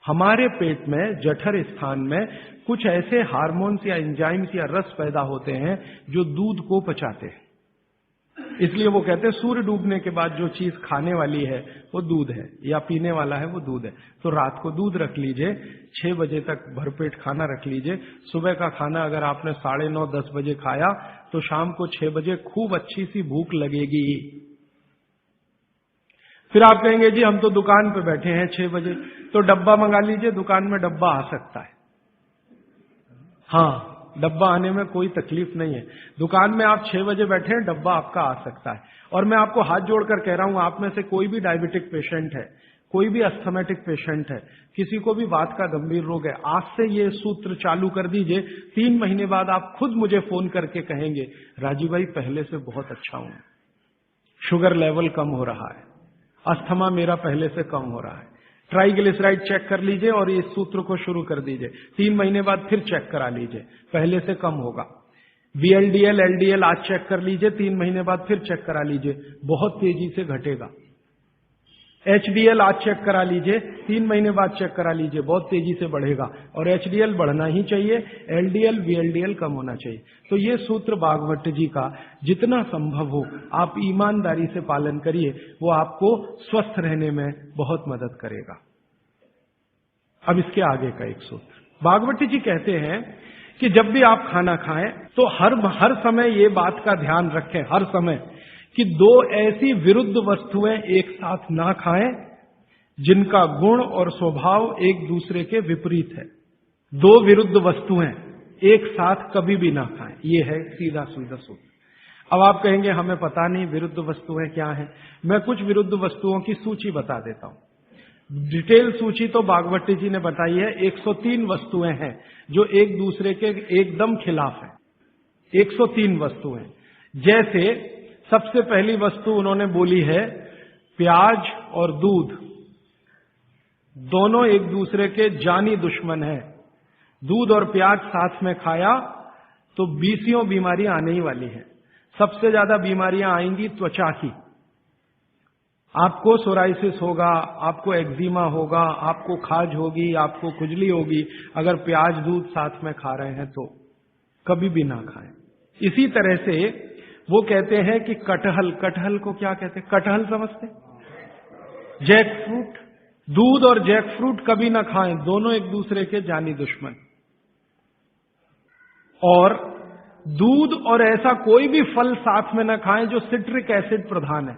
हमारे पेट में जठर स्थान में कुछ ऐसे हार्मोन्स या एंजाइम्स या रस पैदा होते हैं जो दूध को पचाते हैं। इसलिए वो कहते हैं सूर्य डूबने के बाद जो चीज खाने वाली है वो दूध है, या पीने वाला है वो दूध है। तो रात को दूध रख लीजिए, 6 बजे तक भरपेट खाना रख लीजिए। सुबह का खाना अगर आपने 9:30 10 बजे खाया तो शाम को 6 बजे खूब अच्छी सी भूख लगेगी। फिर आप कहेंगे जी हम तो दुकान पे बैठे हैं 6 बजे, तो डब्बा मंगा लीजिए, दुकान में डब्बा आ सकता है। हाँ, डब्बा आने में कोई तकलीफ नहीं है। दुकान में आप 6 बजे बैठे हैं, डब्बा आपका आ सकता है। और मैं आपको हाथ जोड़कर कह रहा हूं, आप में से कोई भी डायबिटिक पेशेंट है, कोई भी अस्थमेटिक पेशेंट है, किसी को भी वात का गंभीर रोग है, आज से ये सूत्र चालू कर दीजिए। 3 महीने बाद आप खुद मुझे फोन करके कहेंगे राजीव भाई पहले से बहुत अच्छा हूं, शुगर लेवल कम हो रहा है, अस्थमा मेरा पहले से कम हो रहा है। ट्राइग्लिसराइड चेक कर लीजिए और इस सूत्र को शुरू कर दीजिए। 3 महीने बाद फिर चेक करा लीजिए, पहले से कम होगा। VLDL LDL आज चेक कर लीजिए, 3 महीने बाद फिर चेक करा लीजिए, बहुत तेजी से घटेगा। HDL आज चेक करा लीजिए, 3 महीने बाद चेक करा लीजिए, बहुत तेजी से बढ़ेगा। और HDL बढ़ना ही चाहिए, LDL VLDL कम होना चाहिए। तो ये सूत्र भागवत जी का जितना संभव हो आप ईमानदारी से पालन करिए, वो आपको स्वस्थ रहने में बहुत मदद करेगा। अब इसके आगे का एक सूत्र भागवत जी कहते हैं कि जब भी आप खाना खाएं तो हर समय ये बात का ध्यान रखें, हर समय, कि 2 ऐसी विरुद्ध वस्तुएं एक साथ ना खाएं जिनका गुण और स्वभाव एक दूसरे के विपरीत है। 2 विरुद्ध वस्तुएं एक साथ कभी भी ना खाएं, ये है सीधा सीधा सूत्र। अब आप कहेंगे हमें पता नहीं विरुद्ध वस्तुएं क्या हैं। मैं कुछ विरुद्ध वस्तुओं की सूची बता देता हूं। डिटेल सूची तो भागवत जी ने बताई है। 103 वस्तुएं हैं जो एक दूसरे के एकदम खिलाफ है। 103 वस्तुएं। जैसे सबसे पहली वस्तु उन्होंने बोली है प्याज और दूध, दोनों एक दूसरे के जानी दुश्मन हैं। दूध और प्याज साथ में खाया तो 20 बीमारियां आने ही वाली हैं। सबसे ज्यादा बीमारियां आएंगी त्वचा की। आपको सोराइसिस होगा, आपको एक्जिमा होगा, आपको खाज होगी, आपको खुजली होगी अगर प्याज दूध साथ में खा रहे हैं तो कभी भी ना खाएं। इसी तरह से वो कहते हैं कि कटहल को क्या कहते हैं? कटहल समझते? जैक फ्रूट, दूध और जैक फ्रूट कभी ना खाएं, दोनों एक दूसरे के जानी दुश्मन। और दूध और ऐसा कोई भी फल साथ में ना खाएं जो सिट्रिक एसिड प्रधान है।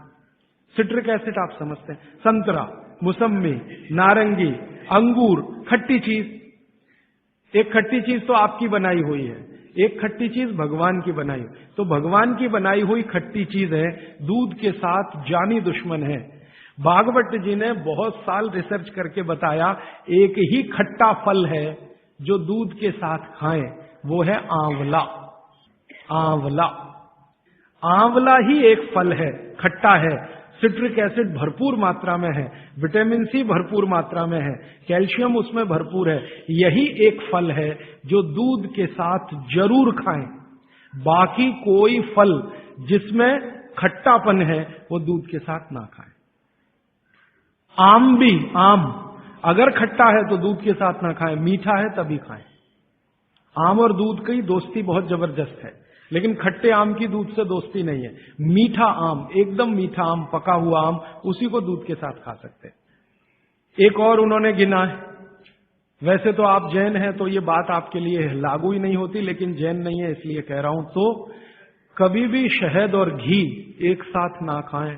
सिट्रिक एसिड आप समझते हैं, संतरा, मौसम्मी, नारंगी, अंगूर, खट्टी चीज। एक खट्टी चीज तो आपकी बनाई हुई है, एक खट्टी चीज भगवान की बनाई। तो भगवान की बनाई हुई खट्टी चीज है, दूध के साथ जानी दुश्मन है। भागवत जी ने बहुत साल रिसर्च करके बताया एक ही खट्टा फल है जो दूध के साथ खाएं, वो है आंवला। आंवला, आंवला ही एक फल है, खट्टा है, सिट्रिक एसिड भरपूर मात्रा में है, विटामिन सी भरपूर मात्रा में है, कैल्शियम उसमें भरपूर है। यही एक फल है जो दूध के साथ जरूर खाएं। बाकी कोई फल जिसमें खट्टापन है वो दूध के साथ ना खाएं। आम भी, आम अगर खट्टा है तो दूध के साथ ना खाएं, मीठा है तभी खाएं। आम और दूध की दोस्ती बहुत जबरदस्त है, लेकिन खट्टे आम की दूध से दोस्ती नहीं है। मीठा आम, एकदम मीठा आम, पका हुआ आम, उसी को दूध के साथ खा सकते हैं। एक और उन्होंने गिना है, वैसे तो आप जैन हैं तो ये बात आपके लिए लागू ही नहीं होती, लेकिन जैन नहीं है इसलिए कह रहा हूं। तो कभी भी शहद और घी एक साथ ना खाएं।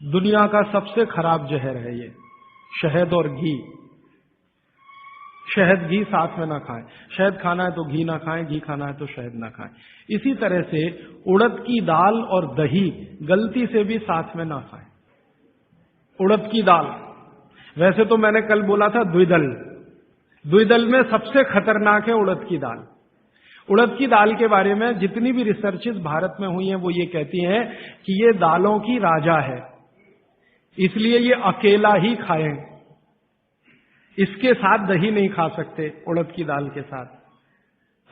दुनिया का सबसे खराब जहर है ये, शहद और घी। शहद घी साथ में ना खाएं। शहद खाना है तो घी ना खाएं, घी खाना है तो शहद ना खाएं। इसी तरह से उड़द की दाल और दही गलती से भी साथ में ना खाएं। उड़द की दाल, वैसे तो मैंने कल बोला था द्विदल, द्विदल में सबसे खतरनाक है उड़द की दाल। उड़द की दाल के बारे में जितनी भी रिसर्चेस भारत में हुई हैं वो ये कहती हैं कि ये दालों की राजा है, इसलिए ये अकेला ही खाएं। इसके साथ दही नहीं खा सकते, उड़द की दाल के साथ।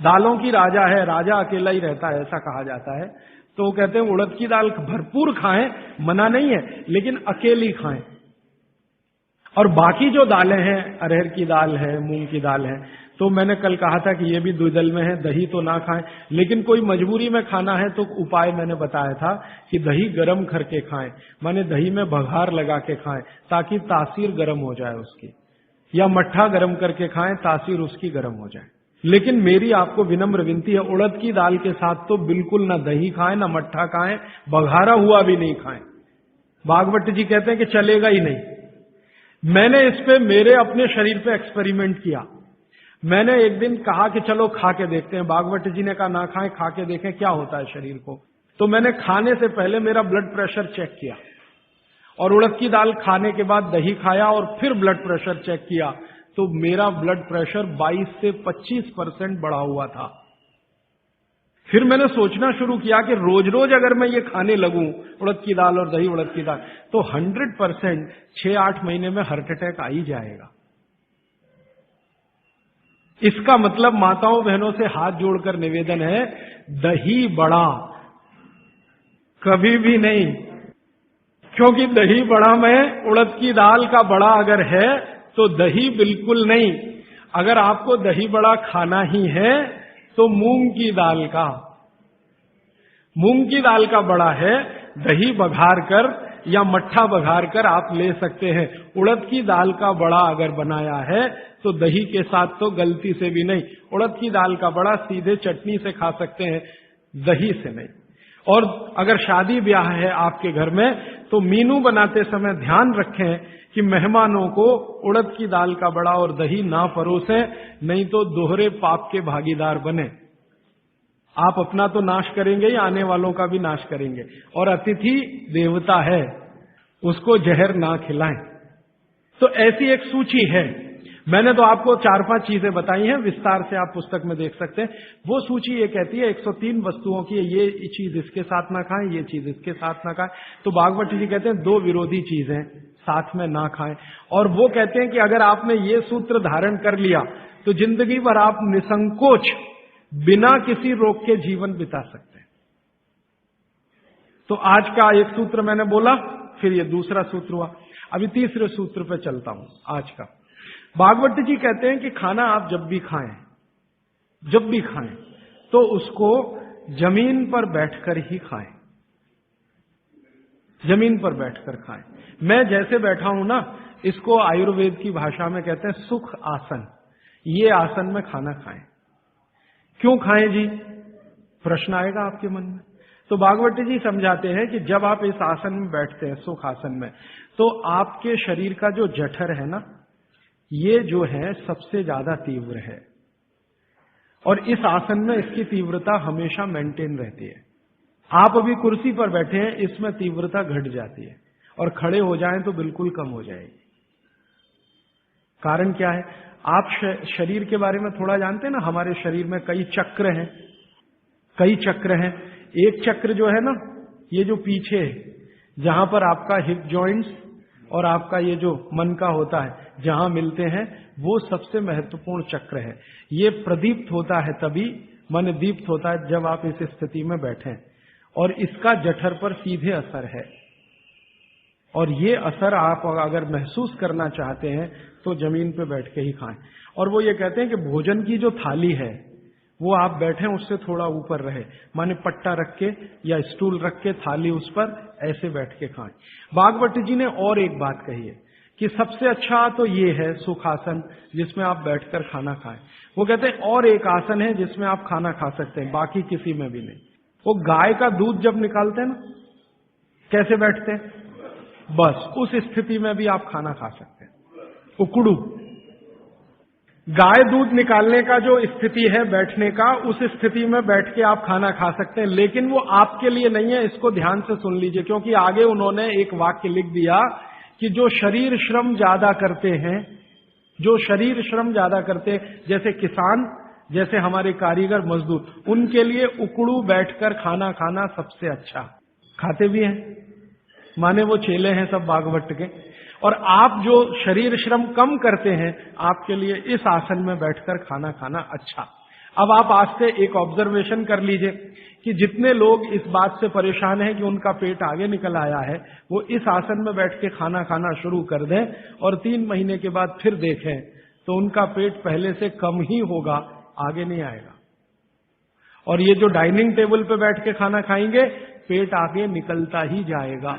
दालों की राजा है, राजा अकेला ही रहता है ऐसा कहा जाता है। तो वो कहते हैं उड़द की दाल भरपूर खाएं, मना नहीं है, लेकिन अकेली खाएं। और बाकी जो दालें हैं, अरहर की दाल है, मूंग की दाल है, तो मैंने कल कहा था कि ये भी द्विदल में है, दही तो ना खाएं, लेकिन कोई मजबूरी में खाना है तो उपाय मैंने बताया था कि दही गर्म करके खाएं, माने दही में बघार लगा के खाएं ताकि तासीर गर्म हो जाए उसकी, या मट्ठा गर्म करके खाएं तासीर उसकी गर्म हो जाए। लेकिन मेरी आपको विनम्र विनती है, उड़द की दाल के साथ तो बिल्कुल ना दही खाएं, ना मट्ठा खाएं, बघारा हुआ भी नहीं खाएं। भागवत जी कहते हैं कि चलेगा ही नहीं। मैंने इस पे मेरे अपने शरीर पे एक्सपेरिमेंट किया। मैंने एक दिन कहा कि चलो खा के देखते हैं। भागवत जी ने कहा ना खाएं, खा के देखें क्या होता है शरीर को। तो मैंने खाने से पहले मेरा ब्लड प्रेशर चेक किया, और उड़द की दाल खाने के बाद दही खाया और फिर ब्लड प्रेशर चेक किया, तो मेरा ब्लड प्रेशर 22 से 25% बढ़ा हुआ था। फिर मैंने सोचना शुरू किया कि रोज रोज अगर मैं ये खाने लगूं उड़द की दाल और दही उड़द की दाल, तो 100% 6-8 महीने में हार्ट अटैक आ ही जाएगा। इसका मतलब माताओं बहनों से हाथ जोड़कर निवेदन है, दही बड़ा कभी भी नहीं, क्योंकि दही बड़ा में उड़द की दाल का बड़ा अगर है तो दही बिल्कुल नहीं। अगर आपको दही बड़ा खाना ही है तो मूंग की दाल का बड़ा है, दही बघार कर या मट्ठा बघार कर आप ले सकते हैं। उड़द की दाल का बड़ा अगर बनाया है तो दही के साथ तो गलती से भी नहीं। उड़द की दाल का बड़ा सीधे चटनी से खा सकते हैं, दही से नहीं। और अगर शादी ब्याह है आपके घर में तो मीनू बनाते समय ध्यान रखें कि मेहमानों को उड़द की दाल का बड़ा और दही ना परोसें, नहीं तो दोहरे पाप के भागीदार बने। आप अपना तो नाश करेंगे ही, आने वालों का भी नाश करेंगे। और अतिथि देवता है, उसको जहर ना खिलाएं। तो ऐसी एक सूची है। मैंने तो आपको 4-5 चीजें बताई हैं, विस्तार से आप पुस्तक में देख सकते हैं। वो सूची ये कहती है 103 वस्तुओं की, ये चीज इसके साथ ना खाएं, ये चीज इसके साथ ना खाएं। तो भागवत जी कहते हैं 2 विरोधी चीजें साथ में ना खाएं। और वो कहते हैं कि अगर आपने ये सूत्र धारण कर लिया तो जिंदगी भर आप निसंकोच बिना किसी रोग के जीवन बिता सकते हैं। तो आज का एक सूत्र मैंने बोला, फिर ये दूसरा सूत्र हुआ, अभी तीसरे सूत्र पे चलता हूं आज का। भागवत जी कहते हैं कि खाना आप जब भी खाएं तो उसको जमीन पर बैठकर ही खाएं, जमीन पर बैठकर खाएं। मैं जैसे बैठा हूं ना, इसको आयुर्वेद की भाषा में कहते हैं सुख आसन। ये आसन में खाना खाएं। क्यों खाएं जी, प्रश्न आएगा आपके मन में। तो भागवत जी समझाते हैं कि जब आप इस आसन में बैठते हैं, सुख आसन में, तो आपके शरीर का जो जठर है ना, ये जो है सबसे ज्यादा तीव्र है, और इस आसन में इसकी तीव्रता हमेशा मेंटेन रहती है। आप अभी कुर्सी पर बैठे हैं, इसमें तीव्रता घट जाती है, और खड़े हो जाएं तो बिल्कुल कम हो जाएगी। कारण क्या है? आप शरीर के बारे में थोड़ा जानते हैं ना, हमारे शरीर में कई चक्र हैं। एक चक्र जो है ना, ये जो पीछे है, जहां पर आपका हिप जॉइंट्स और आपका ये जो मन का होता है, जहां मिलते हैं, वो सबसे महत्वपूर्ण चक्र है। ये प्रदीप्त होता है तभी, मन दीप्त होता है जब आप इस स्थिति में बैठे, और इसका जठर पर सीधे असर है। और ये असर आप अगर महसूस करना चाहते हैं तो जमीन पे बैठ के ही खाएं। और वो ये कहते हैं कि भोजन की जो थाली है वो आप बैठे उससे थोड़ा ऊपर रहे, माने पट्टा रख के या स्टूल रख के थाली उस पर ऐसे बैठ के खाएं। भागवत जी ने और एक बात कही है कि सबसे अच्छा तो ये है सुखासन, जिसमें आप बैठकर खाना खाएं। वो कहते हैं और एक आसन है जिसमें आप खाना खा सकते हैं, बाकी किसी में भी नहीं। वो गाय का दूध जब निकालते हैं ना, कैसे बैठते हैं, बस उस स्थिति में भी आप खाना खा सकते हैं। उकड़ू गाय दूध निकालने का जो स्थिति है बैठने का, उस स्थिति में बैठ के आप खाना खा सकते हैं। लेकिन वो आपके लिए नहीं है, इसको ध्यान से सुन लीजिए, क्योंकि आगे उन्होंने एक वाक्य लिख दिया कि जो शरीर श्रम ज्यादा करते हैं, जैसे किसान, जैसे हमारे कारीगर मजदूर, उनके लिए उकड़ू बैठकर खाना खाना सबसे अच्छा। खाते भी हैं, माने वो चेले हैं सब भागवत के। और आप जो शरीर श्रम कम करते हैं, आपके लिए इस आसन में बैठकर खाना खाना अच्छा। अब आप आज से एक ऑब्जर्वेशन कर लीजिए कि जितने लोग इस बात से परेशान हैं कि उनका पेट आगे निकल आया है, वो इस आसन में बैठ के खाना खाना शुरू कर दें और 3 महीने के बाद फिर देखें तो उनका पेट पहले से कम ही होगा, आगे नहीं आएगा। और ये जो डाइनिंग टेबल पे बैठ के खाना खाएंगे, पेट आगे निकलता ही जाएगा,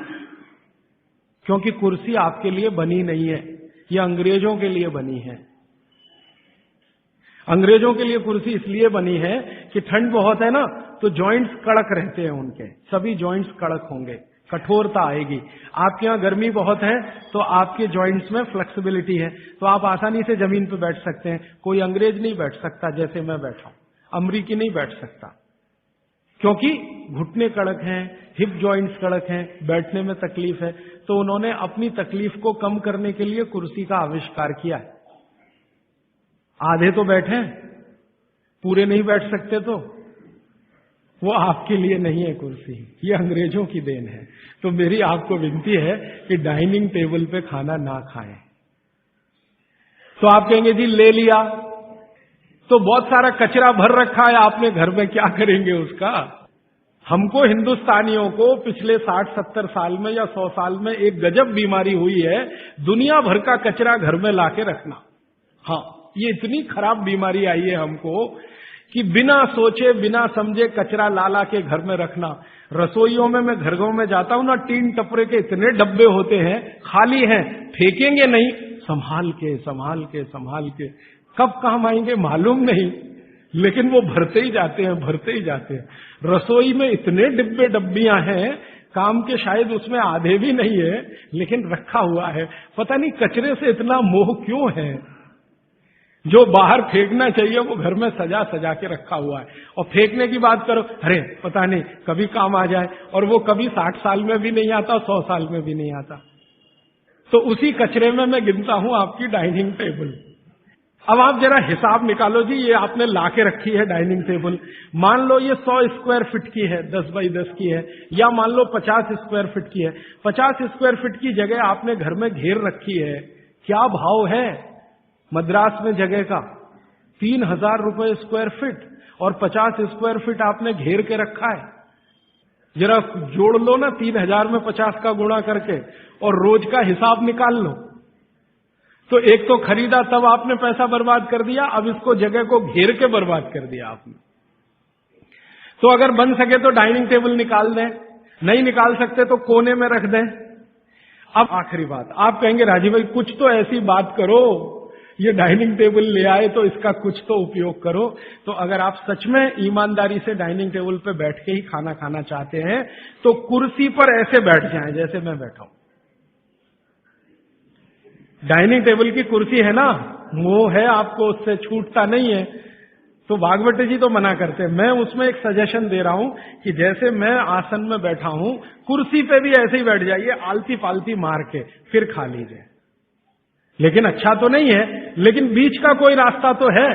क्योंकि कुर्सी आपके लिए बनी नहीं है, ये अंग्रेजों के लिए बनी है। अंग्रेजों के लिए कुर्सी इसलिए बनी है कि ठंड बहुत है ना, तो जॉइंट्स कड़क रहते हैं, उनके सभी जॉइंट्स कड़क होंगे, कठोरता आएगी। आपके यहां गर्मी बहुत है तो आपके जॉइंट्स में फ्लेक्सिबिलिटी है, तो आप आसानी से जमीन पर बैठ सकते हैं। कोई अंग्रेज नहीं बैठ सकता जैसे मैं बैठा हूं, अमरीकी नहीं बैठ सकता, क्योंकि घुटने कड़क हैं, हिप जॉइंट्स कड़क हैं, बैठने में तकलीफ है। तो उन्होंने अपनी तकलीफ को कम करने के लिए कुर्सी का आविष्कार किया है। आधे तो बैठे, पूरे नहीं बैठ सकते, तो वो आपके लिए नहीं है कुर्सी, ये अंग्रेजों की देन है। तो मेरी आपको विनती है कि डाइनिंग टेबल पे खाना ना खाएं। तो आप कहेंगे जी ले लिया तो बहुत सारा कचरा भर रखा है आपने घर में, क्या करेंगे उसका? हमको हिंदुस्तानियों को पिछले 60-70 साल में या 100 साल में एक गजब बीमारी हुई है, दुनिया भर का कचरा घर में लाके रखना। हाँ, ये इतनी खराब बीमारी आई है हमको कि बिना सोचे बिना समझे कचरा ला के घर में रखना। रसोइयों में मैं घरों में जाता हूं ना, टीन टपरे के इतने डब्बे होते हैं, खाली हैं, फेंकेंगे नहीं, संभाल के संभाल के संभाल के, कब काम आएंगे मालूम नहीं, लेकिन वो भरते ही जाते हैं, भरते ही जाते हैं। रसोई में इतने डिब्बे डब्बियां हैं, काम के शायद उसमें आधे भी नहीं है, लेकिन रखा हुआ है। पता नहीं कचरे से इतना मोह क्यों है। जो बाहर फेंकना चाहिए वो घर में सजा सजा के रखा हुआ है। और फेंकने की बात करो, अरे पता नहीं कभी काम आ जाए, और वो कभी 60 साल में भी नहीं आता, 100 साल में भी नहीं आता। तो उसी कचरे में मैं गिनता हूं आपकी डाइनिंग टेबल। अब आप जरा हिसाब निकालो जी, ये आपने लाके रखी है डाइनिंग टेबल, मान लो ये 100 स्क्वायर फीट की है, 10 बाई 10 की है, या मान लो 50 स्क्वायर फीट की है। 50 स्क्वायर फीट की जगह आपने घर में घेर रखी है, क्या भाव है मद्रास में जगह का? 3000 रुपए स्क्वायर फीट, और 50 स्क्वायर फीट आपने घेर के रखा है। जरा जोड़ लो ना 3000 में 50 का गुणा करके, और रोज का हिसाब निकाल लो। तो एक तो खरीदा तब आपने पैसा बर्बाद कर दिया, अब इसको जगह को घेर के बर्बाद कर दिया आपने। तो अगर बन सके तो डाइनिंग टेबल निकाल दें, नहीं निकाल सकते तो कोने में रख दें। अब आखिरी बात, आप कहेंगे राजीव भाई कुछ तो ऐसी बात करो, ये डाइनिंग टेबल ले आए तो इसका कुछ तो उपयोग करो। तो अगर आप सच में ईमानदारी से डाइनिंग टेबल पे बैठ के ही खाना खाना चाहते हैं, तो कुर्सी पर ऐसे बैठ जाएं जैसे मैं बैठा हूं। डाइनिंग टेबल की कुर्सी है ना, मोह है आपको, उससे छूटता नहीं है। तो भागवत जी तो मना करते हैं, मैं उसमें एक सजेशन दे रहा हूं कि जैसे मैं आसन में बैठा हूं, कुर्सी पे भी ऐसे ही बैठ जाइए, आलती पालती मार के फिर खा लीजिए। लेकिन अच्छा तो नहीं है, लेकिन बीच का कोई रास्ता तो है।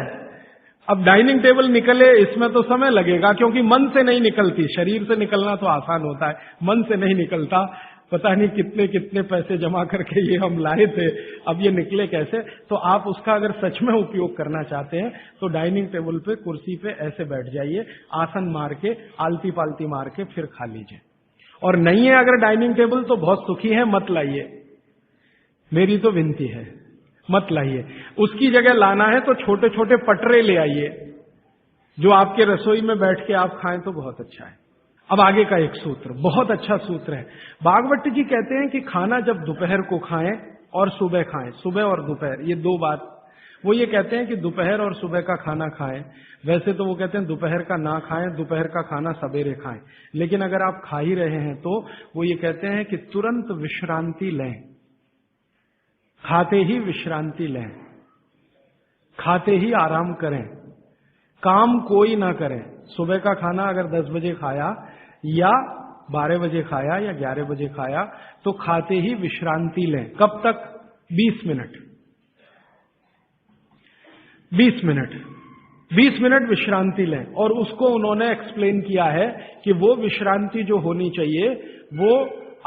अब डाइनिंग टेबल निकले इसमें तो समय लगेगा, क्योंकि मन से नहीं निकलती। शरीर से निकलना तो आसान होता है, मन से नहीं निकलता। पता नहीं कितने कितने पैसे जमा करके ये हम लाए थे, अब ये निकले कैसे। तो आप उसका अगर सच में उपयोग करना चाहते हैं तो डाइनिंग टेबल पे कुर्सी पे ऐसे बैठ जाइए, आसन मार के आलती पालती मार के फिर खा लीजिए। और नहीं है अगर डाइनिंग टेबल तो बहुत सुखी है, मत लाइए, मेरी तो विनती है, मत लाइए। उसकी जगह लाना है तो छोटे छोटे पटरे ले आइए, जो आपके रसोई में बैठ के आप खाएं तो बहुत अच्छा है। अब आगे का एक सूत्र, बहुत अच्छा सूत्र है। भागवत जी कहते हैं कि खाना जब दोपहर को खाएं और सुबह खाएं, सुबह और दोपहर, ये दो बात। वो ये कहते हैं कि दोपहर और सुबह का खाना खाएं। वैसे तो वो कहते हैं दोपहर का ना खाएं, दोपहर का खाना सवेरे खाएं। लेकिन अगर आप खा ही रहे हैं तो वो ये कहते हैं कि तुरंत विश्रांति लें, खाते ही विश्रांति लें, खाते ही आराम करें, काम कोई ना करें। सुबह का खाना अगर 10 बजे खाया या 12 बजे खाया या 11 बजे खाया तो खाते ही विश्रांति लें। कब तक? 20 मिनट, 20 मिनट, 20 मिनट विश्रांति लें। और उसको उन्होंने एक्सप्लेन किया है कि वो विश्रांति जो होनी चाहिए वो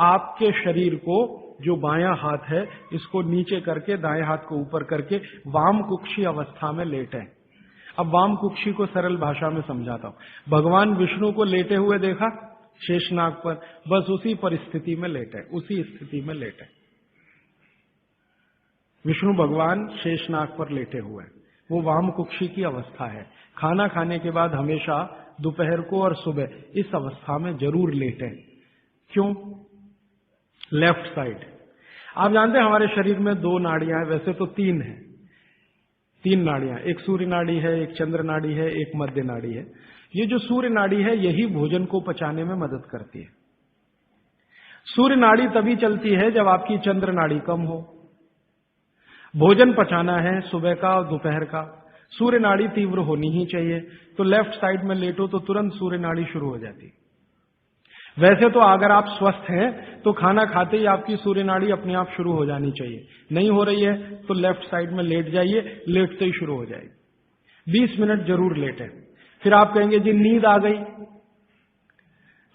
आपके शरीर को, जो बायां हाथ है इसको नीचे करके दाएं हाथ को ऊपर करके वाम कुक्षी अवस्था में लेटें। अब वाम कुक्षी को सरल भाषा में समझाता हूं। भगवान विष्णु को लेटे हुए देखा शेषनाग पर, बस उसी परिस्थिति में लेटे, उसी स्थिति में लेटे। विष्णु भगवान शेषनाग पर लेटे हुए, वो वाम कुक्षी की अवस्था है। खाना खाने के बाद हमेशा दोपहर को और सुबह इस अवस्था में जरूर लेटे। क्यों? Left side. आप जानते हैं हमारे शरीर में 2 नाड़ियां हैं, वैसे तो 3 है, 3 नाड़ियां, एक सूर्य नाड़ी है, एक चंद्र नाड़ी है, एक मध्य नाड़ी है। ये जो सूर्य नाड़ी है यही भोजन को पचाने में मदद करती है। सूर्य नाड़ी तभी चलती है जब आपकी चंद्र नाड़ी कम हो। भोजन पचाना है सुबह का और दोपहर का, सूर्य नाड़ी तीव्र होनी ही चाहिए। तो लेफ्ट साइड में लेटो तो तुरंत सूर्य नाड़ी शुरू हो जाती है। वैसे तो अगर आप स्वस्थ हैं तो खाना खाते ही आपकी सूर्य नाड़ी अपने आप शुरू हो जानी चाहिए। नहीं हो रही है तो लेफ्ट साइड में लेट जाइए, लेटते ही शुरू हो जाएगी। 20 मिनट जरूर लेटें। फिर आप कहेंगे जी नींद आ गई,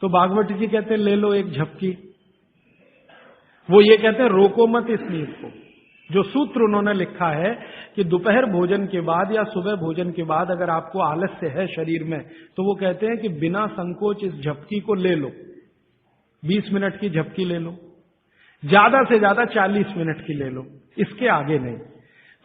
तो भागवत जी कहते हैं ले लो एक झपकी। वो ये कहते हैं रोको मत इस नींद को। जो सूत्र उन्होंने लिखा है कि दोपहर भोजन के बाद या सुबह भोजन के बाद अगर आपको आलस्य है शरीर में, तो वो कहते हैं कि बिना संकोच इस झपकी को ले लो। 20 मिनट की झपकी ले लो, ज्यादा से ज्यादा 40 मिनट की ले लो, इसके आगे नहीं।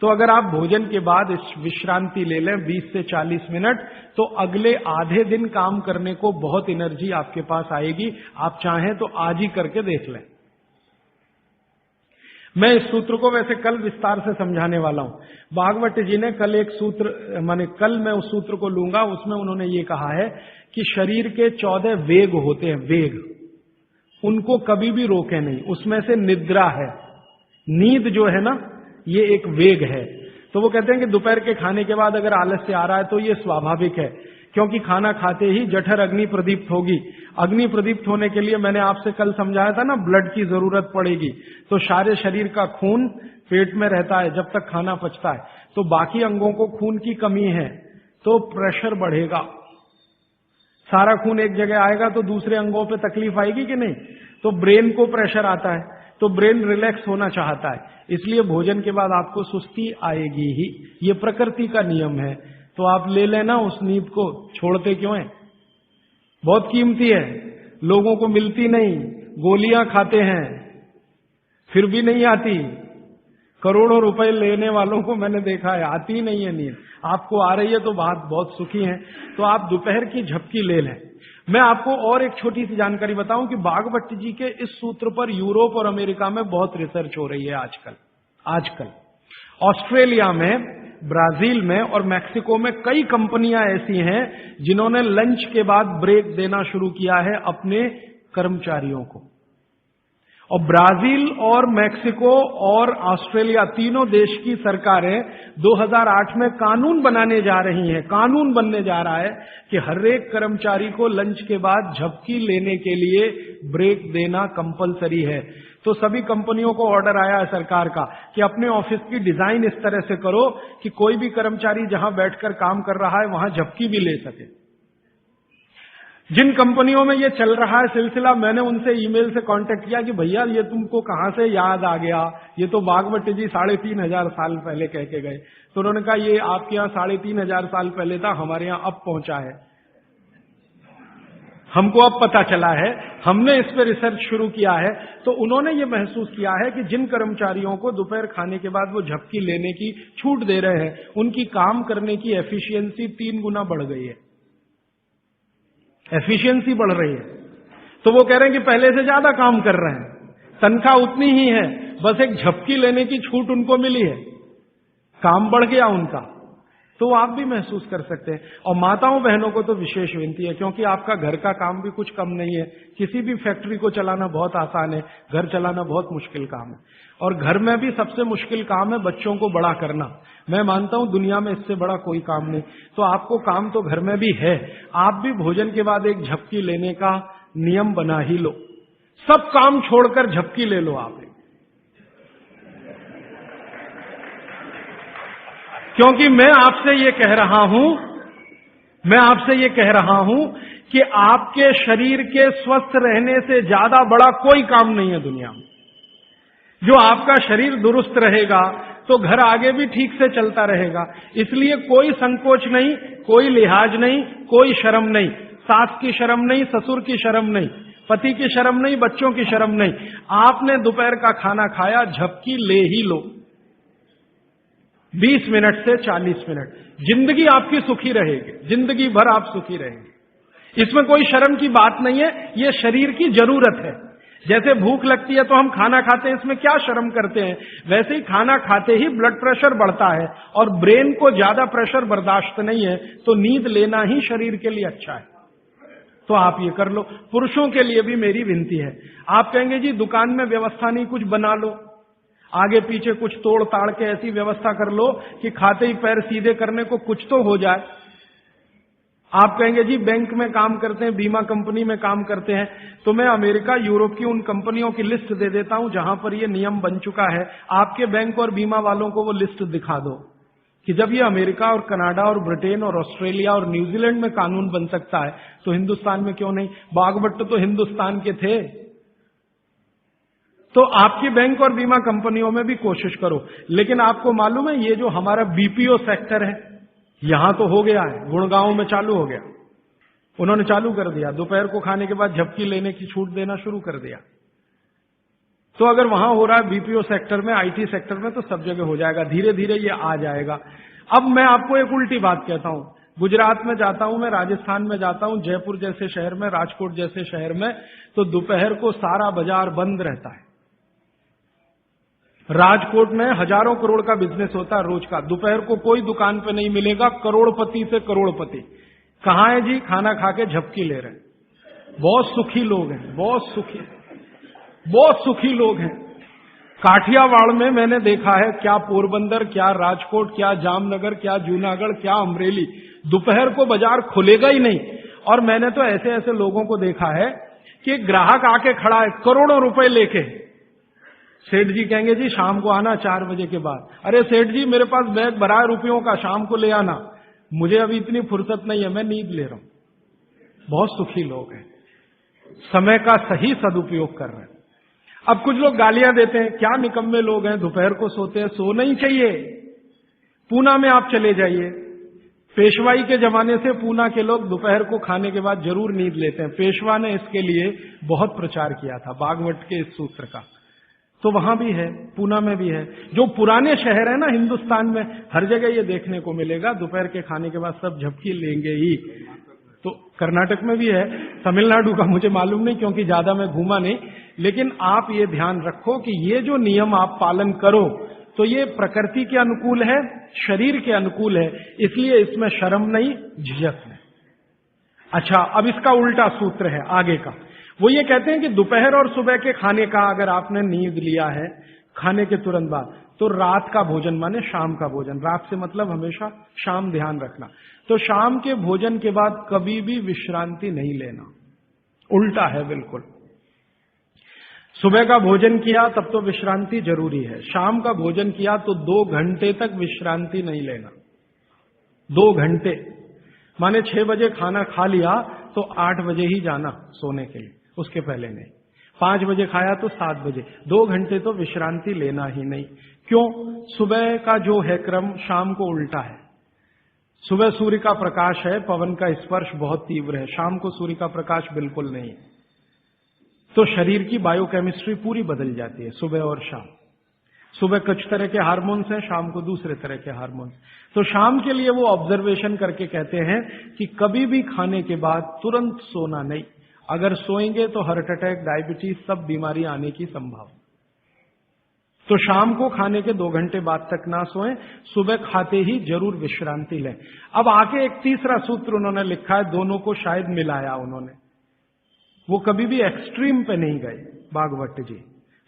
तो अगर आप भोजन के बाद इस विश्रांति ले लें 20 से 40 मिनट, तो अगले आधे दिन काम करने को बहुत एनर्जी आपके पास आएगी। आप चाहें तो आज ही करके देख लें। मैं इस सूत्र को वैसे कल विस्तार से समझाने वाला हूं। भागवत जी ने कल एक सूत्र, माने कल मैं उस सूत्र को लूंगा, उसमें उन्होंने ये कहा है कि शरीर के 14 वेग होते हैं, वेग, उनको कभी भी रोके नहीं। उसमें से निद्रा है, नींद जो है ना, ये एक वेग है। तो वो कहते हैं कि दोपहर के खाने के बाद अगर आलस्य आ रहा है तो ये स्वाभाविक है, क्योंकि खाना खाते ही जठर अग्नि प्रदीप्त होगी। अग्नि प्रदीप्त होने के लिए मैंने आपसे कल समझाया था ना, ब्लड की जरूरत पड़ेगी। तो सारे शरीर का खून पेट में रहता है जब तक खाना पचता है, तो बाकी अंगों को खून की कमी है तो प्रेशर बढ़ेगा। सारा खून एक जगह आएगा तो दूसरे अंगों पे तकलीफ आएगी कि नहीं? तो ब्रेन को प्रेशर आता है, तो ब्रेन रिलैक्स होना चाहता है, इसलिए भोजन के बाद आपको सुस्ती आएगी ही। ये प्रकृति का नियम है। तो आप ले लेना उस नींद को, छोड़ते क्यों हैं? बहुत कीमती है, लोगों को मिलती नहीं। गोलियां खाते हैं फिर भी नहीं आती। करोड़ों रुपए लेने वालों को मैंने देखा है, आती नहीं है नींद। आपको आ रही है तो बात बहुत सुखी है। तो आप दोपहर की झपकी ले लें। मैं आपको और एक छोटी सी जानकारी बताऊं कि भागवत जी के इस सूत्र पर यूरोप और अमेरिका में बहुत रिसर्च हो रही है आजकल। ऑस्ट्रेलिया में, ब्राजील में और मैक्सिको में कई कंपनियां ऐसी हैं जिन्होंने लंच के बाद ब्रेक देना शुरू किया है अपने कर्मचारियों को। और ब्राजील और मैक्सिको और ऑस्ट्रेलिया, तीनों देश की सरकारें 2008 में कानून बनाने जा रही हैं। कानून बनने जा रहा है कि हर एक कर्मचारी को लंच के बाद झपकी लेने के लिए ब्रेक देना कंपलसरी है। तो सभी कंपनियों को ऑर्डर आया है सरकार का कि अपने ऑफिस की डिजाइन इस तरह से करो कि कोई भी कर्मचारी जहां बैठकर काम कर रहा है वहां झपकी भी ले सके। जिन कंपनियों में ये चल रहा है सिलसिला, मैंने उनसे ईमेल से कांटेक्ट किया कि भैया ये तुमको कहां से याद आ गया, ये तो भागवत जी 3500 साल पहले कह के गए। तो उन्होंने कहा ये आपके यहाँ 3500 साल पहले था, हमारे यहाँ अब पहुंचा है, हमको अब पता चला है, हमने इस पर रिसर्च शुरू किया है। तो उन्होंने ये महसूस किया है कि जिन कर्मचारियों को दोपहर खाने के बाद वो झपकी लेने की छूट दे रहे हैं, उनकी काम करने की एफिशिएंसी 3 गुना बढ़ गई है। एफिशिएंसी बढ़ रही है। तो वो कह रहे हैं कि पहले से ज्यादा काम कर रहे हैं, तनख्वाह उतनी ही है, बस एक झपकी लेने की छूट उनको मिली है, काम बढ़ गया उनका। तो आप भी महसूस कर सकते हैं। और माताओं बहनों को तो विशेष विनती है, क्योंकि आपका घर का काम भी कुछ कम नहीं है। किसी भी फैक्ट्री को चलाना बहुत आसान है, घर चलाना बहुत मुश्किल काम है। और घर में भी सबसे मुश्किल काम है बच्चों को बड़ा करना। मैं मानता हूं दुनिया में इससे बड़ा कोई काम नहीं। तो आपको काम तो घर में भी है, आप भी भोजन के बाद एक झपकी लेने का नियम बना ही लो। सब काम छोड़कर झपकी ले लो आप, क्योंकि मैं आपसे ये कह रहा हूं कि आपके शरीर के स्वस्थ रहने से ज्यादा बड़ा कोई काम नहीं है दुनिया में। जो आपका शरीर दुरुस्त रहेगा, तो घर आगे भी ठीक से चलता रहेगा। इसलिए कोई संकोच नहीं, कोई लिहाज नहीं, कोई शर्म नहीं, सास की शर्म नहीं, ससुर की शर्म नहीं, पति की शर्म नहीं, बच्चों की शर्म नहीं। आपने दोपहर का खाना खाया, झपकी ले ही लो, 20 मिनट से 40 मिनट, जिंदगी आपकी सुखी रहेगी, जिंदगी भर आप सुखी रहेंगे। इसमें कोई शर्म की बात नहीं है, ये शरीर की जरूरत है। जैसे भूख लगती है तो हम खाना खाते हैं, इसमें क्या शर्म करते हैं, वैसे ही खाना खाते ही ब्लड प्रेशर बढ़ता है और ब्रेन को ज्यादा प्रेशर बर्दाश्त नहीं है, तो नींद लेना ही शरीर के लिए अच्छा है। तो आप ये कर लो। पुरुषों के लिए भी मेरी विनती है, आप कहेंगे जी दुकान में व्यवस्था नहीं, कुछ बना लो, आगे पीछे कुछ तोड़ ताड़ के ऐसी व्यवस्था कर लो कि खाते ही पैर सीधे करने को कुछ तो हो जाए। आप कहेंगे जी बैंक में काम करते हैं, बीमा कंपनी में काम करते हैं, तो मैं अमेरिका यूरोप की उन कंपनियों की लिस्ट दे देता हूं जहां पर ये नियम बन चुका है। आपके बैंक और बीमा वालों को वो लिस्ट दिखा दो कि जब ये अमेरिका और कनाडा और ब्रिटेन और ऑस्ट्रेलिया और न्यूजीलैंड में कानून बन सकता है तो हिंदुस्तान में क्यों नहीं। बागभट्ट तो हिंदुस्तान के थे। तो आपकी बैंक और बीमा कंपनियों में भी कोशिश करो। लेकिन आपको मालूम है ये जो हमारा बीपीओ सेक्टर है, यहां तो हो गया है, गुड़गांव में चालू हो गया, उन्होंने चालू कर दिया, दोपहर को खाने के बाद झपकी लेने की छूट देना शुरू कर दिया। तो अगर वहां हो रहा है बीपीओ सेक्टर में, आईटी सेक्टर में, तो सब जगह हो जाएगा, धीरे धीरे ये आ जाएगा। अब मैं आपको एक उल्टी बात कहता हूं, गुजरात में जाता हूं, मैं राजस्थान में जाता हूं, जयपुर जैसे शहर में, राजकोट जैसे शहर में, तो दोपहर को सारा बाजार बंद रहता है। राजकोट में हजारों करोड़ का बिजनेस होता है रोज का, दोपहर को कोई दुकान पे नहीं मिलेगा, करोड़पति से करोड़पति। कहां है जी, खाना खा के झपकी ले रहे हैं। बहुत सुखी लोग हैं, बहुत सुखी लोग हैं। काठियावाड़ में मैंने देखा है, क्या पोरबंदर, क्या राजकोट, क्या जामनगर, क्या जूनागढ़, क्या अमरेली, दोपहर को बाजार खुलेगा ही नहीं। और मैंने तो ऐसे ऐसे लोगों को देखा है कि ग्राहक आके खड़ा है करोड़ों रुपए लेके, सेठ जी कहेंगे जी शाम को आना 4 बजे के बाद। अरे सेठ जी मेरे पास बैग भरा है रुपयों का, शाम को ले आना, मुझे अभी इतनी फुर्सत नहीं है, मैं नींद ले रहा हूं। बहुत सुखी लोग हैं, समय का सही सदुपयोग कर रहे हैं। अब कुछ लोग गालियां देते हैं, क्या निकम्मे लोग हैं, दोपहर को सोते हैं। सोना ही चाहिए। पूना में आप चले जाइए, पेशवाई के जमाने से पूना के लोग दोपहर को खाने के बाद जरूर नींद लेते हैं। पेशवा ने इसके लिए बहुत प्रचार किया था, बागवट के इस सूत्र का। तो वहां भी है, पूना में भी है। जो पुराने शहर है ना हिंदुस्तान में, हर जगह ये देखने को मिलेगा, दोपहर के खाने के बाद सब झपकी लेंगे ही। तो कर्नाटक में भी है, तमिलनाडु का मुझे मालूम नहीं क्योंकि ज्यादा मैं घूमा नहीं। लेकिन आप ये ध्यान रखो कि ये जो नियम आप पालन करो तो ये प्रकृति के अनुकूल है, शरीर के अनुकूल है, इसलिए इसमें शर्म नहीं, झिझक नहीं। अच्छा, अब इसका उल्टा सूत्र है आगे का। वो ये कहते हैं कि दोपहर और सुबह के खाने का अगर आपने नींद लिया है खाने के तुरंत बाद, तो रात का भोजन माने शाम का भोजन, रात से मतलब हमेशा शाम, ध्यान रखना। तो शाम के भोजन के बाद कभी भी विश्रांति नहीं लेना, उल्टा है बिल्कुल। सुबह का भोजन किया तब तो विश्रांति जरूरी है, शाम का भोजन किया तो 2 घंटे तक विश्रांति नहीं लेना। 2 घंटे माने 6 बजे खाना खा लिया तो 8 बजे ही जाना सोने के लिए, उसके पहले नहीं। 5 बजे खाया तो 7 बजे, 2 घंटे तो विश्रांति लेना ही नहीं। क्यों? सुबह का जो है क्रम शाम को उल्टा है। सुबह सूर्य का प्रकाश है, पवन का स्पर्श बहुत तीव्र है, शाम को सूर्य का प्रकाश बिल्कुल नहीं है। तो शरीर की बायोकेमिस्ट्री पूरी बदल जाती है सुबह और शाम। सुबह कुछ तरह के हार्मोन्स हैं, शाम को दूसरे तरह के हार्मोन्स। तो शाम के लिए वो ऑब्जर्वेशन करके कहते हैं कि कभी भी खाने के बाद तुरंत सोना नहीं, अगर सोएंगे तो हार्ट अटैक, डायबिटीज, सब बीमारी आने की संभावना। तो शाम को खाने के 2 घंटे बाद तक ना सोएं, सुबह खाते ही जरूर विश्रांति लें। अब आके एक तीसरा सूत्र उन्होंने लिखा है, दोनों को शायद मिलाया उन्होंने, वो कभी भी एक्सट्रीम पे नहीं गए बागवट जी,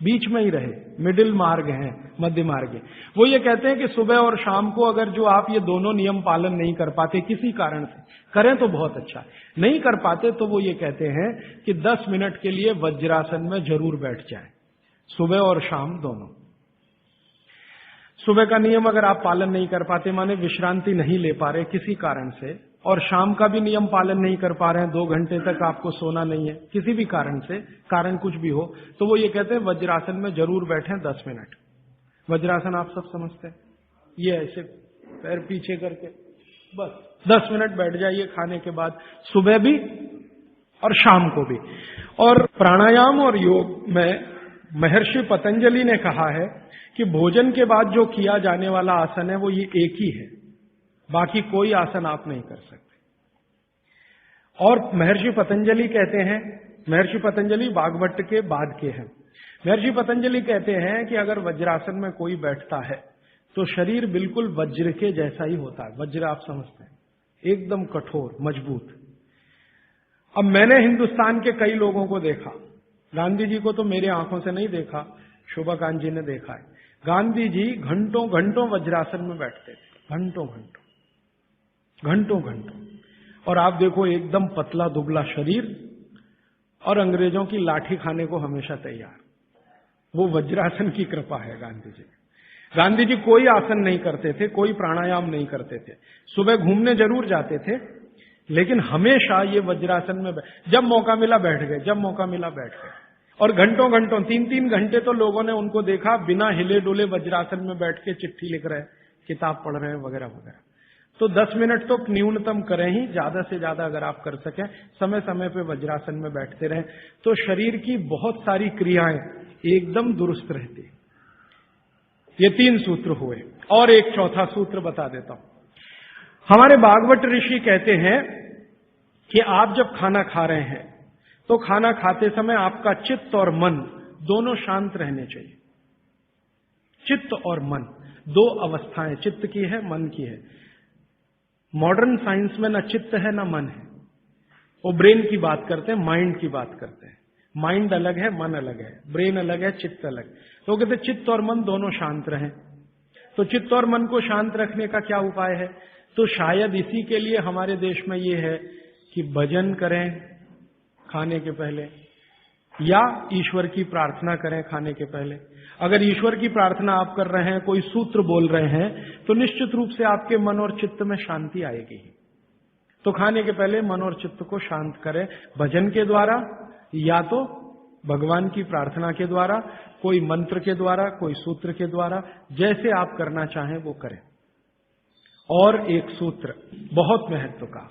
बीच में ही रहे, मिडिल मार्ग है, मध्य मार्ग है। वो ये कहते हैं कि सुबह और शाम को अगर जो आप ये दोनों नियम पालन नहीं कर पाते किसी कारण से, करें तो बहुत अच्छा है, नहीं कर पाते तो वो ये कहते हैं कि 10 मिनट के लिए वज्रासन में जरूर बैठ जाए, सुबह और शाम दोनों। सुबह का नियम अगर आप पालन नहीं कर पाते, माने विश्रांति नहीं ले पा रहे किसी कारण से, और शाम का भी नियम पालन नहीं कर पा रहे हैं, 2 घंटे तक आपको सोना नहीं है किसी भी कारण से, कारण कुछ भी हो, तो वो ये कहते हैं वज्रासन में जरूर बैठें 10 मिनट। वज्रासन आप सब समझते हैं, ये ऐसे पैर पीछे करके बस 10 मिनट बैठ जाइए खाने के बाद, सुबह भी और शाम को भी। और प्राणायाम और योग में महर्षि पतंजलि ने कहा है कि भोजन के बाद जो किया जाने वाला आसन है वो ये एक ही है, बाकी कोई आसन आप नहीं कर सकते। और महर्षि पतंजलि कहते हैं, महर्षि पतंजलि वाग्भट्ट के बाद के हैं, महर्षि पतंजलि कहते हैं कि अगर वज्रासन में कोई बैठता है तो शरीर बिल्कुल वज्र के जैसा ही होता है। वज्र आप समझते हैं, एकदम कठोर मजबूत। अब मैंने हिंदुस्तान के कई लोगों को देखा, गांधी जी को तो मेरे आंखों से नहीं देखा, शोभाकांत जी ने देखा है। गांधी जी घंटों घंटों वज्रासन में बैठते थे, घंटों घंटों घंटों घंटों। और आप देखो एकदम पतला दुबला शरीर और अंग्रेजों की लाठी खाने को हमेशा तैयार। वो वज्रासन की कृपा है गांधी जी। गांधी जी कोई आसन नहीं करते थे, कोई प्राणायाम नहीं करते थे, सुबह घूमने जरूर जाते थे, लेकिन हमेशा ये वज्रासन में जब मौका मिला बैठ गए, जब मौका मिला बैठ गए। और घंटों घंटों 3-3 घंटे तो लोगों ने उनको देखा बिना हिले डुले वज्रासन में बैठ के चिट्ठी लिख रहे हैं, किताब पढ़ रहे हैं वगैरह वगैरह। तो 10 मिनट तो न्यूनतम करें ही, ज्यादा से ज्यादा अगर आप कर सकें, समय समय पे वज्रासन में बैठते रहें तो शरीर की बहुत सारी क्रियाएं एकदम दुरुस्त रहती। ये 3 सूत्र हुए, और एक चौथा सूत्र बता देता हूं। हमारे भागवत ऋषि कहते हैं कि आप जब खाना खा रहे हैं तो खाना खाते समय आपका चित्त और मन दोनों शांत रहने चाहिए। चित्त और मन 2 अवस्थाएं, चित्त की है, मन की है। मॉडर्न साइंस में ना चित्त है ना मन है, वो ब्रेन की बात करते हैं, माइंड की बात करते हैं। माइंड अलग है, मन अलग है, ब्रेन अलग है, चित्त अलग। तो कहते चित्त और मन दोनों शांत रहें। तो चित्त और मन को शांत रखने का क्या उपाय है? तो शायद इसी के लिए हमारे देश में ये है कि भजन करें खाने के पहले, या ईश्वर की प्रार्थना करें खाने के पहले। अगर ईश्वर की प्रार्थना आप कर रहे हैं, कोई सूत्र बोल रहे हैं, तो निश्चित रूप से आपके मन और चित्त में शांति आएगी। तो खाने के पहले मन और चित्त को शांत करें, भजन के द्वारा या तो भगवान की प्रार्थना के द्वारा, कोई मंत्र के द्वारा, कोई सूत्र के द्वारा, जैसे आप करना चाहें वो करें। और एक सूत्र बहुत महत्व का,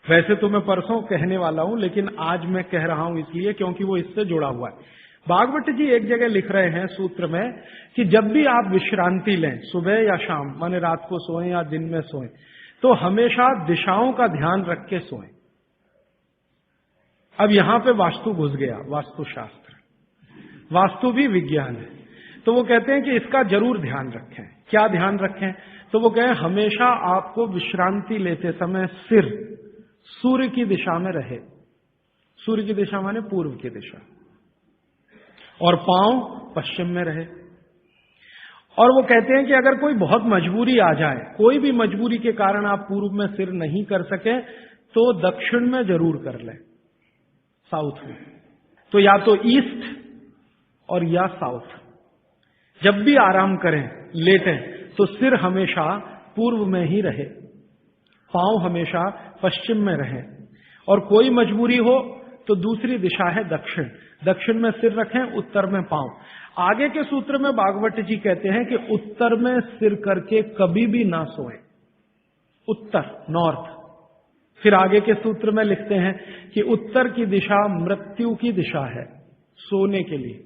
वैसे तो मैं परसों कहने वाला हूं, लेकिन आज मैं कह रहा हूं इसलिए क्योंकि वो इससे जुड़ा हुआ है। भागवत जी एक जगह लिख रहे हैं सूत्र में कि जब भी आप विश्रांति लें, सुबह या शाम, माने रात को सोएं या दिन में सोएं, तो हमेशा दिशाओं का ध्यान रख के सोएं। अब यहां पे वास्तु घुस गया, वास्तुशास्त्र, वास्तु भी विज्ञान है। तो वो कहते हैं कि इसका जरूर ध्यान रखें। क्या ध्यान रखें? तो वो कहें हमेशा आपको विश्रांति लेते समय सिर सूर्य की दिशा में रहे। सूर्य की दिशा माने पूर्व की दिशा, और पांव पश्चिम में रहे। और वो कहते हैं कि अगर कोई बहुत मजबूरी आ जाए, कोई भी मजबूरी के कारण आप पूर्व में सिर नहीं कर सके, तो दक्षिण में जरूर कर लें, साउथ में। तो या तो ईस्ट और या साउथ। जब भी आराम करें, लेटें, तो सिर हमेशा पूर्व में ही रहे, पांव हमेशा पश्चिम में रहे। और कोई मजबूरी हो तो दूसरी दिशा है दक्षिण, दक्षिण में सिर रखें, उत्तर में पांव। आगे के सूत्र में भागवत जी कहते हैं कि उत्तर में सिर करके कभी भी ना सोएं, उत्तर नॉर्थ। फिर आगे के सूत्र में लिखते हैं कि उत्तर की दिशा मृत्यु की दिशा है सोने के लिए।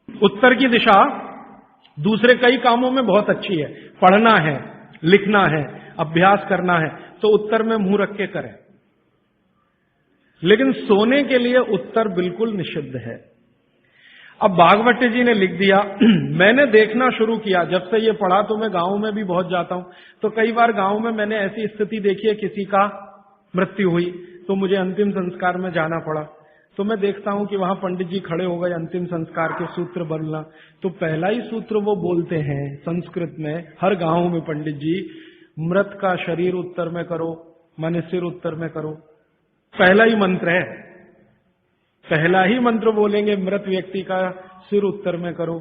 उत्तर की दिशा दूसरे कई कामों में बहुत अच्छी है, पढ़ना है, लिखना है, अभ्यास करना है, तो उत्तर में मुंह रख के करें। लेकिन सोने के लिए उत्तर बिल्कुल निषिद्ध है। अब भागवत जी ने लिख दिया, मैंने देखना शुरू किया, जब से ये पढ़ा तो मैं गांव में भी बहुत जाता हूं, तो कई बार गांव में मैंने ऐसी स्थिति देखी है, किसी का मृत्यु हुई तो मुझे अंतिम संस्कार में जाना पड़ा। तो मैं देखता हूं कि वहां पंडित जी खड़े हो गए, अंतिम संस्कार के सूत्र बोलना। तो पहला ही सूत्र वो बोलते हैं संस्कृत में, हर गांव में पंडित जी, मृत का शरीर उत्तर में करो, माने सिर उत्तर में करो। पहला ही मंत्र है, पहला ही मंत्र बोलेंगे, मृत व्यक्ति का सिर उत्तर में करो।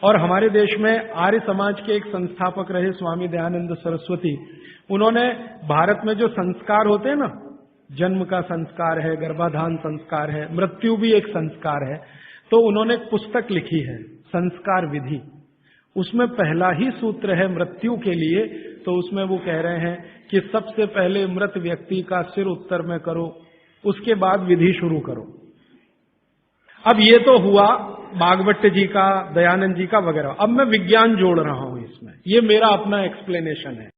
और हमारे देश में आर्य समाज के एक संस्थापक रहे स्वामी दयानंद सरस्वती, उन्होंने भारत में जो संस्कार होते हैं ना, जन्म का संस्कार है, गर्भाधान संस्कार है, मृत्यु भी एक संस्कार है, तो उन्होंने एक पुस्तक लिखी है, संस्कार विधि। उसमें पहला ही सूत्र है मृत्यु के लिए, तो उसमें वो कह रहे हैं कि सबसे पहले मृत व्यक्ति का सिर उत्तर में करो, उसके बाद विधि शुरू करो। अब ये तो हुआ भागवत जी का, दयानंद जी का वगैरह। अब मैं विज्ञान जोड़ रहा हूं इसमें, ये मेरा अपना एक्सप्लेनेशन है।